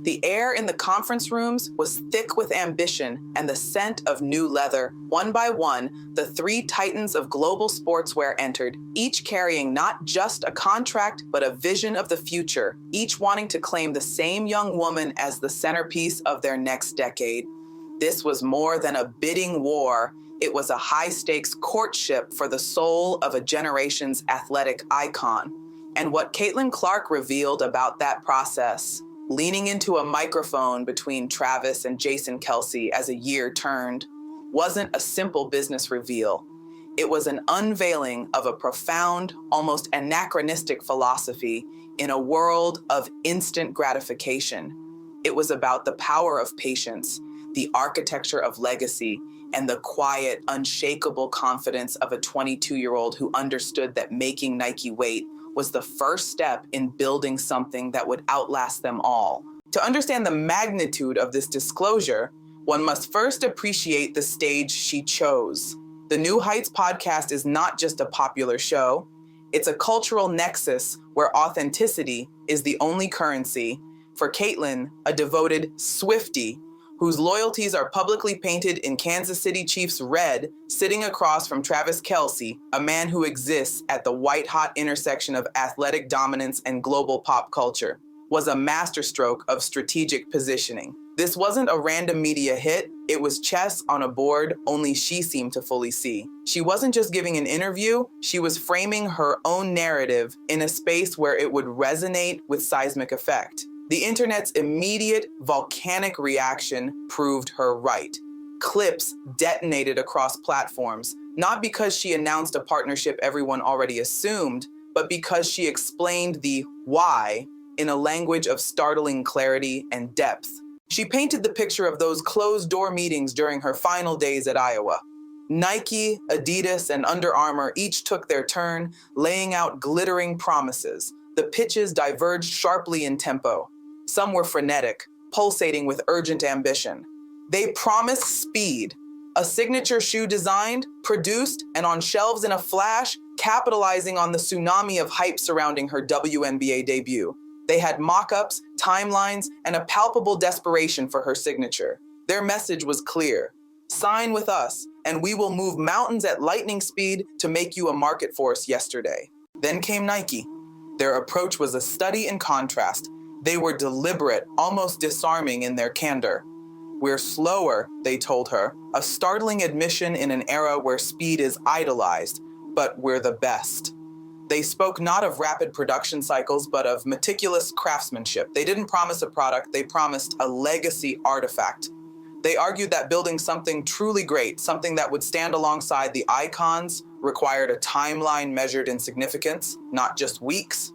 The air in the conference rooms was thick with ambition and the scent of new leather. One by one, the three titans of global sportswear entered, each carrying not just a contract, but a vision of the future, each wanting to claim the same young woman as the centerpiece of their next decade. This was more than a bidding war. It was a high-stakes courtship for the soul of a generation's athletic icon. And what Caitlin Clark revealed about that process, leaning into a microphone between Travis and Jason Kelce as a year turned, wasn't a simple business reveal. It was an unveiling of a profound, almost anachronistic philosophy in a world of instant gratification. It was about the power of patience, the architecture of legacy, and the quiet, unshakable confidence of a 22-year-old who understood that making Nike wait was the first step in building something that would outlast them all. To understand the magnitude of this disclosure, one must first appreciate the stage she chose. The New Heights podcast is not just a popular show. It's a cultural nexus where authenticity is the only currency. For Caitlin, a devoted Swiftie, whose loyalties are publicly painted in Kansas City Chiefs red, sitting across from Travis Kelce, a man who exists at the white-hot intersection of athletic dominance and global pop culture, was a masterstroke of strategic positioning. This wasn't a random media hit, it was chess on a board only she seemed to fully see. She wasn't just giving an interview, she was framing her own narrative in a space where it would resonate with seismic effect. The internet's immediate volcanic reaction proved her right. Clips detonated across platforms, not because she announced a partnership everyone already assumed, but because she explained the why in a language of startling clarity and depth. She painted the picture of those closed-door meetings during her final days at Iowa. Nike, Adidas, and Under Armour each took their turn, laying out glittering promises. The pitches diverged sharply in tempo. Some were frenetic, pulsating with urgent ambition. They promised speed, a signature shoe designed, produced, and on shelves in a flash, capitalizing on the tsunami of hype surrounding her WNBA debut. They had mock-ups, timelines, and a palpable desperation for her signature. Their message was clear. Sign with us, and we will move mountains at lightning speed to make you a market force yesterday. Then came Nike. Their approach was a study in contrast. They were deliberate, almost disarming in their candor. We're slower, they told her, a startling admission in an era where speed is idolized, but we're the best. They spoke not of rapid production cycles, but of meticulous craftsmanship. They didn't promise a product, they promised a legacy artifact. They argued that building something truly great, something that would stand alongside the icons, required a timeline measured in significance, not just weeks.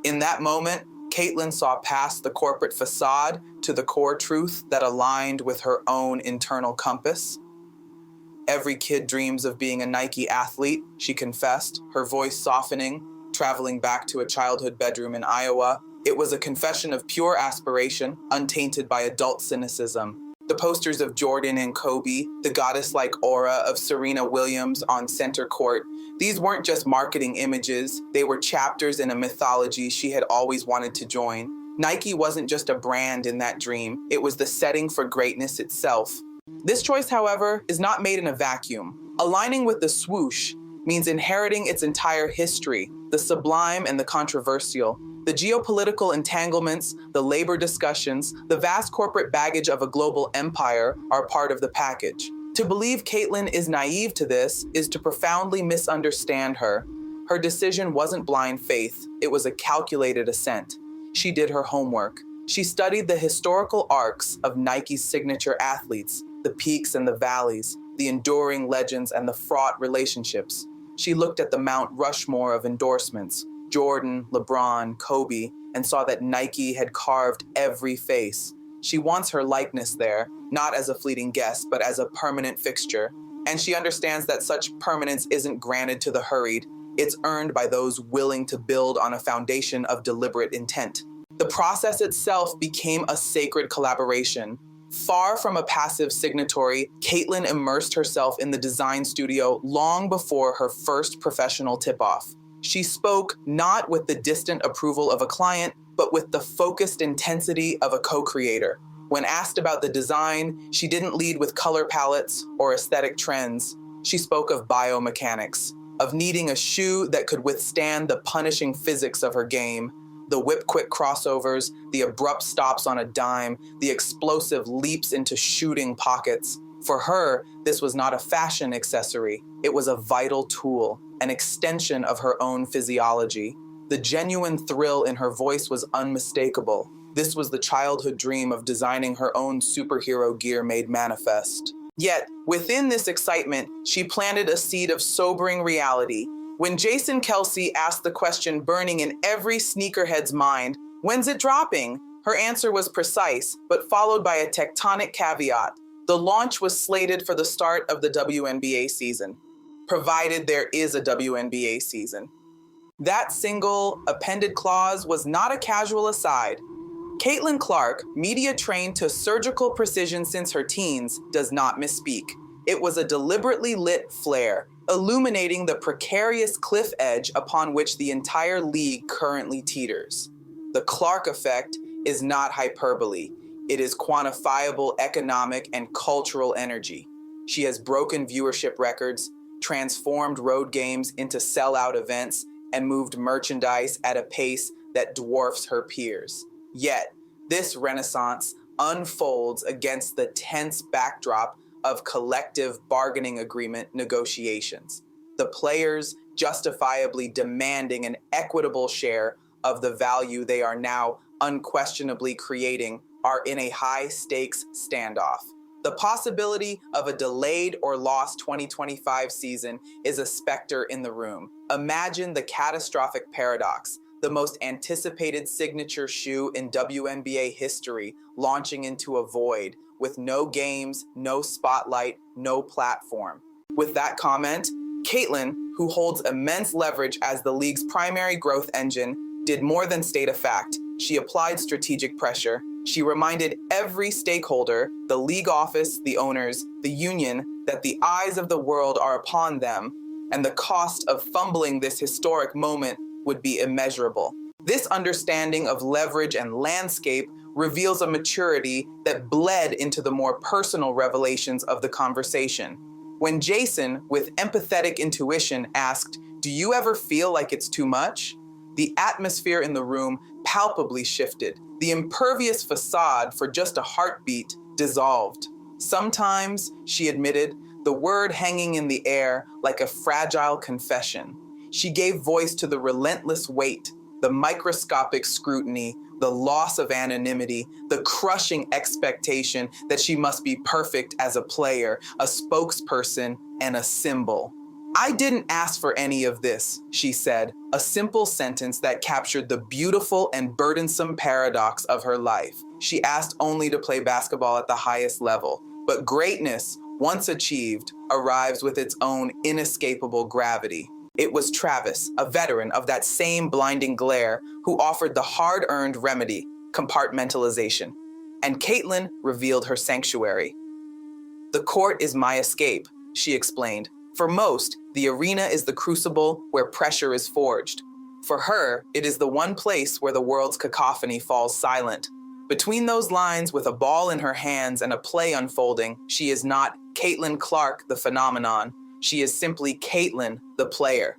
In that moment, Caitlin saw past the corporate facade to the core truth that aligned with her own internal compass. Every kid dreams of being a Nike athlete, she confessed, her voice softening, traveling back to a childhood bedroom in Iowa. It was a confession of pure aspiration, untainted by adult cynicism. The posters of Jordan and Kobe, the goddess-like aura of Serena Williams on center court, these weren't just marketing images, they were chapters in a mythology she had always wanted to join. Nike wasn't just a brand in that dream, it was the setting for greatness itself. This choice, however, is not made in a vacuum. Aligning with the swoosh means inheriting its entire history, the sublime and the controversial. The geopolitical entanglements, the labor discussions, the vast corporate baggage of a global empire are part of the package. To believe Caitlin is naive to this is to profoundly misunderstand her. Her decision wasn't blind faith, it was a calculated ascent. She did her homework. She studied the historical arcs of Nike's signature athletes, the peaks and the valleys, the enduring legends and the fraught relationships. She looked at the Mount Rushmore of endorsements, Jordan, LeBron, Kobe, and saw that Nike had carved every face. She wants her likeness there, not as a fleeting guest, but as a permanent fixture. And she understands that such permanence isn't granted to the hurried. It's earned by those willing to build on a foundation of deliberate intent. The process itself became a sacred collaboration. Far from a passive signatory, Caitlin immersed herself in the design studio long before her first professional tip-off. She spoke not with the distant approval of a client, but with the focused intensity of a co-creator. When asked about the design, she didn't lead with color palettes or aesthetic trends. She spoke of biomechanics, of needing a shoe that could withstand the punishing physics of her game. The whip-quick crossovers, the abrupt stops on a dime, the explosive leaps into shooting pockets. For her, this was not a fashion accessory. It was a vital tool, an extension of her own physiology. The genuine thrill in her voice was unmistakable. This was the childhood dream of designing her own superhero gear made manifest. Yet, within this excitement, she planted a seed of sobering reality. When Jason Kelce asked the question burning in every sneakerhead's mind, "When's it dropping?" her answer was precise, but followed by a tectonic caveat. The launch was slated for the start of the WNBA season, provided there is a WNBA season. That single appended clause was not a casual aside. Caitlin Clark, media trained to surgical precision since her teens, does not misspeak. It was a deliberately lit flare, illuminating the precarious cliff edge upon which the entire league currently teeters. The Clark effect is not hyperbole. It is quantifiable economic and cultural energy. She has broken viewership records, transformed road games into sellout events, and moved merchandise at a pace that dwarfs her peers. Yet, this renaissance unfolds against the tense backdrop of collective bargaining agreement negotiations. The players justifiably demanding an equitable share of the value they are now unquestionably creating are in a high-stakes standoff. The possibility of a delayed or lost 2025 season is a specter in the room. Imagine the catastrophic paradox: the most anticipated signature shoe in WNBA history launching into a void, with no games, no spotlight, no platform. With that comment, Caitlin, who holds immense leverage as the league's primary growth engine, did more than state a fact. She applied strategic pressure. She reminded every stakeholder, the league office, the owners, the union, that the eyes of the world are upon them, and the cost of fumbling this historic moment would be immeasurable. This understanding of leverage and landscape reveals a maturity that bled into the more personal revelations of the conversation. When Jason, with empathetic intuition, asked, "Do you ever feel like it's too much?" the atmosphere in the room palpably shifted. The impervious facade for just a heartbeat dissolved. Sometimes, she admitted, the word hanging in the air like a fragile confession. She gave voice to the relentless weight, the microscopic scrutiny, the loss of anonymity, the crushing expectation that she must be perfect as a player, a spokesperson, and a symbol. "I didn't ask for any of this," she said, a simple sentence that captured the beautiful and burdensome paradox of her life. She asked only to play basketball at the highest level. But greatness, once achieved, arrives with its own inescapable gravity. It was Travis, a veteran of that same blinding glare, who offered the hard-earned remedy, compartmentalization. And Caitlin revealed her sanctuary. "The court is my escape," she explained. "For most, the arena is the crucible where pressure is forged. For her, it is the one place where the world's cacophony falls silent. Between those lines, with a ball in her hands and a play unfolding, she is not Caitlin Clark, the phenomenon. She is simply Caitlin, the player.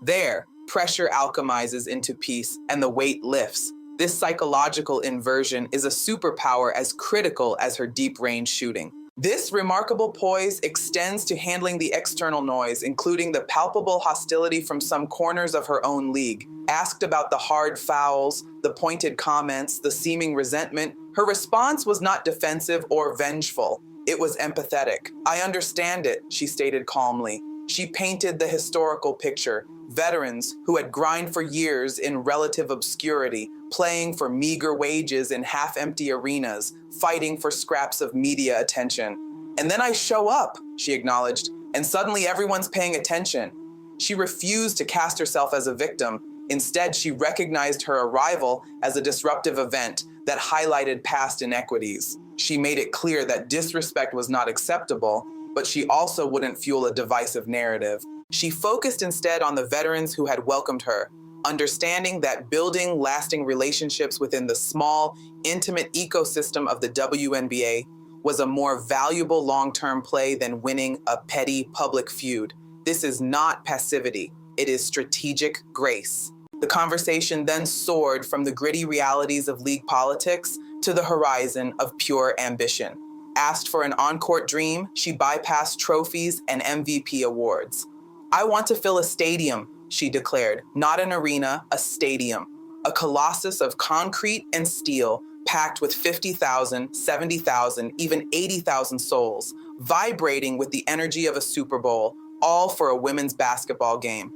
There, pressure alchemizes into peace and the weight lifts. This psychological inversion is a superpower as critical as her deep-range shooting. This remarkable poise extends to handling the external noise, including the palpable hostility from some corners of her own league. Asked about the hard fouls, the pointed comments, the seeming resentment, her response was not defensive or vengeful. It was empathetic. "I understand it," she stated calmly. She painted the historical picture: veterans who had grind for years in relative obscurity, playing for meager wages in half-empty arenas, fighting for scraps of media attention. "And then I show up," she acknowledged, "and suddenly everyone's paying attention." She refused to cast herself as a victim. Instead, she recognized her arrival as a disruptive event that highlighted past inequities. She made it clear that disrespect was not acceptable, but she also wouldn't fuel a divisive narrative. She focused instead on the veterans who had welcomed her, understanding that building lasting relationships within the small, intimate ecosystem of the WNBA was a more valuable long-term play than winning a petty public feud. This is not passivity, it is strategic grace. The conversation then soared from the gritty realities of league politics to the horizon of pure ambition. Asked for an on-court dream, she bypassed trophies and MVP awards. "I want to fill a stadium," she declared, "not an arena, a stadium. A colossus of concrete and steel packed with 50,000, 70,000, even 80,000 souls, vibrating with the energy of a Super Bowl, all for a women's basketball game."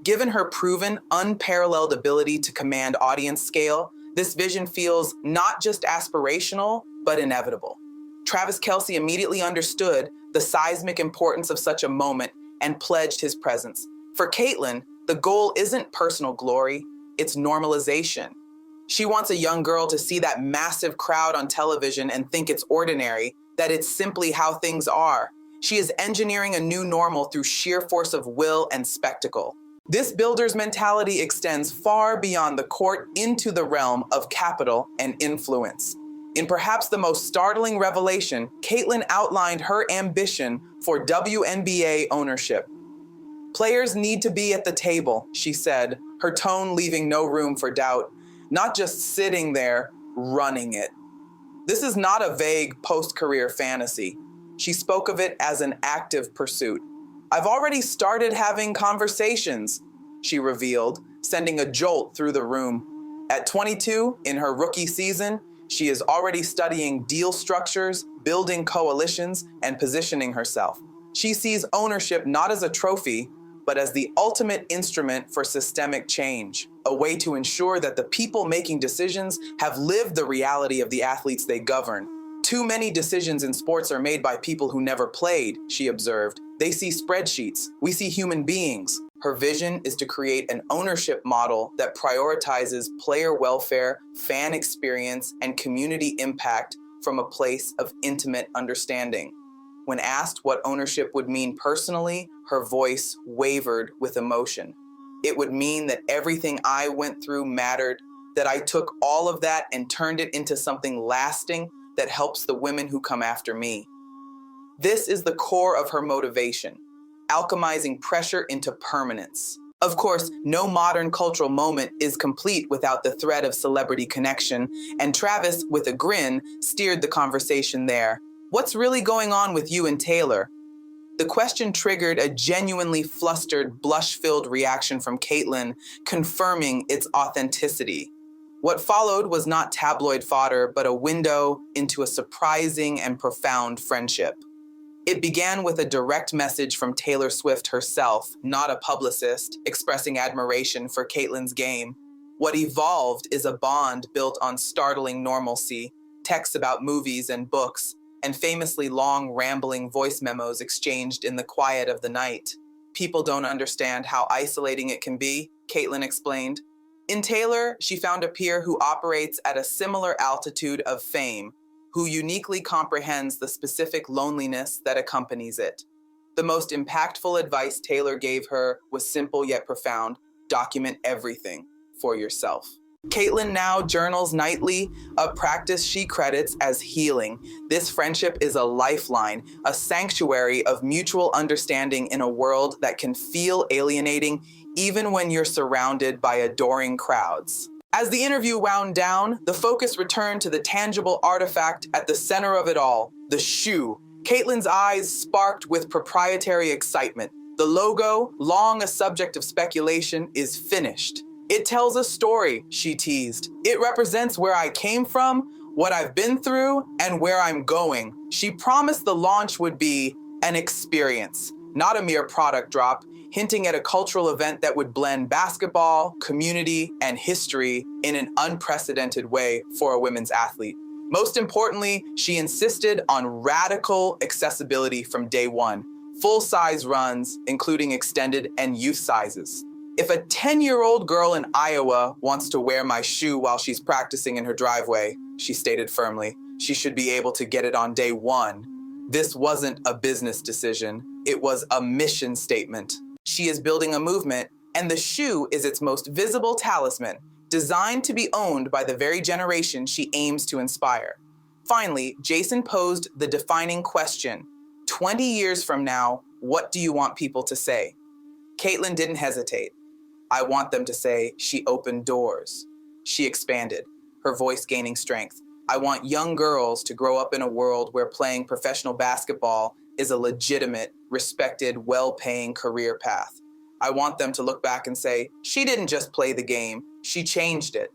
Given her proven, unparalleled ability to command audience scale, this vision feels not just aspirational, but inevitable. Travis Kelce immediately understood the seismic importance of such a moment and pledged his presence. For Caitlin, the goal isn't personal glory, it's normalization. She wants a young girl to see that massive crowd on television and think it's ordinary, that it's simply how things are. She is engineering a new normal through sheer force of will and spectacle. This builder's mentality extends far beyond the court into the realm of capital and influence. In perhaps the most startling revelation, Caitlin outlined her ambition for WNBA ownership. "Players need to be at the table," she said, her tone leaving no room for doubt, "not just sitting there, running it." This is not a vague post-career fantasy. She spoke of it as an active pursuit. "I've already started having conversations," she revealed, sending a jolt through the room. At 22, in her rookie season, she is already studying deal structures, building coalitions, and positioning herself. She sees ownership not as a trophy, but as the ultimate instrument for systemic change, a way to ensure that the people making decisions have lived the reality of the athletes they govern. "Too many decisions in sports are made by people who never played," she observed. "They see spreadsheets, we see human beings." Her vision is to create an ownership model that prioritizes player welfare, fan experience, and community impact from a place of intimate understanding. When asked what ownership would mean personally, her voice wavered with emotion. "It would mean that everything I went through mattered, that I took all of that and turned it into something lasting that helps the women who come after me." This is the core of her motivation, alchemizing pressure into permanence. Of course, no modern cultural moment is complete without the thread of celebrity connection, and Travis, with a grin, steered the conversation there. "What's really going on with you and Taylor?" The question triggered a genuinely flustered, blush-filled reaction from Caitlin, confirming its authenticity. What followed was not tabloid fodder, but a window into a surprising and profound friendship. It began with a direct message from Taylor Swift herself, not a publicist, expressing admiration for Caitlin's game. What evolved is a bond built on startling normalcy, texts about movies and books, and famously long, rambling voice memos exchanged in the quiet of the night. "People don't understand how isolating it can be," Caitlin explained. In Taylor, she found a peer who operates at a similar altitude of fame, who uniquely comprehends the specific loneliness that accompanies it. The most impactful advice Taylor gave her was simple yet profound: document everything for yourself. Caitlin now journals nightly, a practice she credits as healing. This friendship is a lifeline, a sanctuary of mutual understanding in a world that can feel alienating even when you're surrounded by adoring crowds. As the interview wound down, the focus returned to the tangible artifact at the center of it all, the shoe. Caitlin's eyes sparked with proprietary excitement. The logo, long a subject of speculation, is finished. "It tells a story," she teased. "It represents where I came from, what I've been through, and where I'm going." She promised the launch would be an experience, not a mere product drop, hinting at a cultural event that would blend basketball, community, and history in an unprecedented way for a women's athlete. Most importantly, she insisted on radical accessibility from day one, full-size runs, including extended and youth sizes. "If a 10-year-old girl in Iowa wants to wear my shoe while she's practicing in her driveway," she stated firmly, "she should be able to get it on day one." This wasn't a business decision, it was a mission statement. She is building a movement, And the shoe is its most visible talisman, designed to be owned by the very generation she aims to inspire. Finally, Jason posed the defining question, 20 years from now, what do you want people to say? Caitlin didn't hesitate. I want them to say she opened doors. She expanded, her voice gaining strength. I want young girls to grow up in a world where playing professional basketball is a legitimate, respected, well-paying career path. I want them to look back and say, she didn't just play the game, she changed it.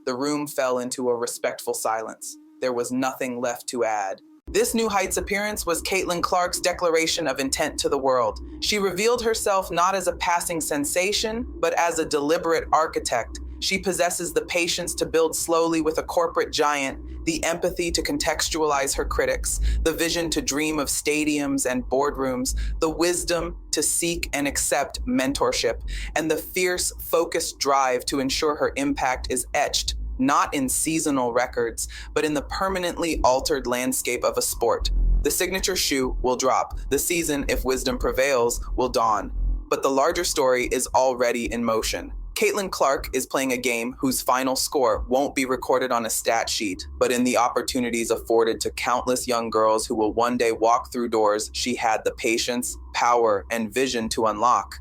The room fell into a respectful silence. There was nothing left to add. This New Heights appearance was Caitlin Clark's declaration of intent to the world. She revealed herself not as a passing sensation, but as a deliberate architect. She possesses the patience to build slowly with a corporate giant, the empathy to contextualize her critics, the vision to dream of stadiums and boardrooms, the wisdom to seek and accept mentorship, and the fierce, focused drive to ensure her impact is etched not in seasonal records, but in the permanently altered landscape of a sport. The signature shoe will drop. The season, if wisdom prevails, will dawn. But the larger story is already in motion. Caitlin Clark is playing a game whose final score won't be recorded on a stat sheet, but in the opportunities afforded to countless young girls who will one day walk through doors she had the patience, power, and vision to unlock.